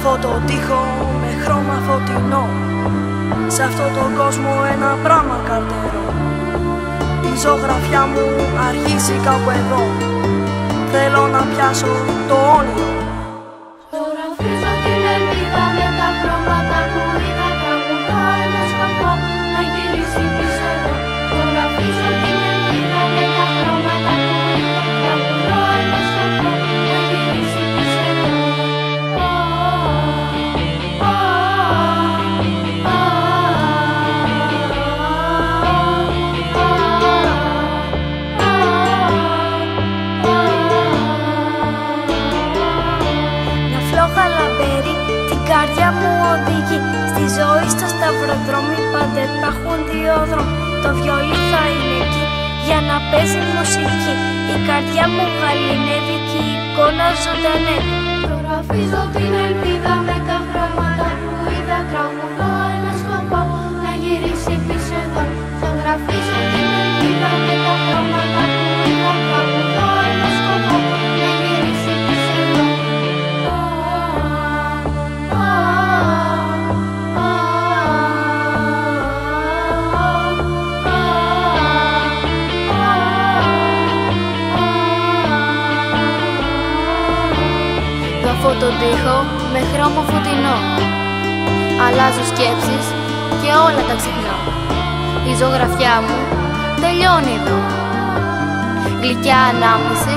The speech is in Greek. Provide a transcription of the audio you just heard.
Γράφω το τοίχο με χρώμα φωτεινό, σε αυτόν τον κόσμο ένα πράγμα καρτερό. Η ζωγραφιά μου αργήσει κάπου εδώ, θέλω να πιάσω το όνειρο. Ζωγραφίζω την ελπίδα με τα χρώματα που είδα, τραγουδώ ένα σκοπό να γυρίσει πίσω εδώ. Ζωγραφίζω την ελπίδα με τα χρώματα που είδα, τραγουδώ ένα σκοπό να γυρίσει πίσω εδώ. Την καρδιά μου οδηγεί στη ζωή, στο σταυροδρόμι πάντα υπάρχουν δύο δρόμοι. Το βιολί θα είναι εκεί για να παίζει μουσική. Η καρδιά μου γαληνεύει και η εικόνα ζωντανεύει. Ζωγραφίζω την ελπίδα με τα χρώματα που είδα, τραγουδώ ένα σκοπό να γυρίσει πίσω εδώ. Ζωγραφίζω την ελπίδα με τα χρώματα που είδα, τραγουδώ ένα σκοπό να γυρίσει πίσω εδώ. Γράφω τον τοίχο με χρώμα φωτεινό, αλλάζω σκέψεις και όλα τα ξεχνώ. Η ζωγραφιά μου τελειώνει εδώ, γλυκιά ανάμνηση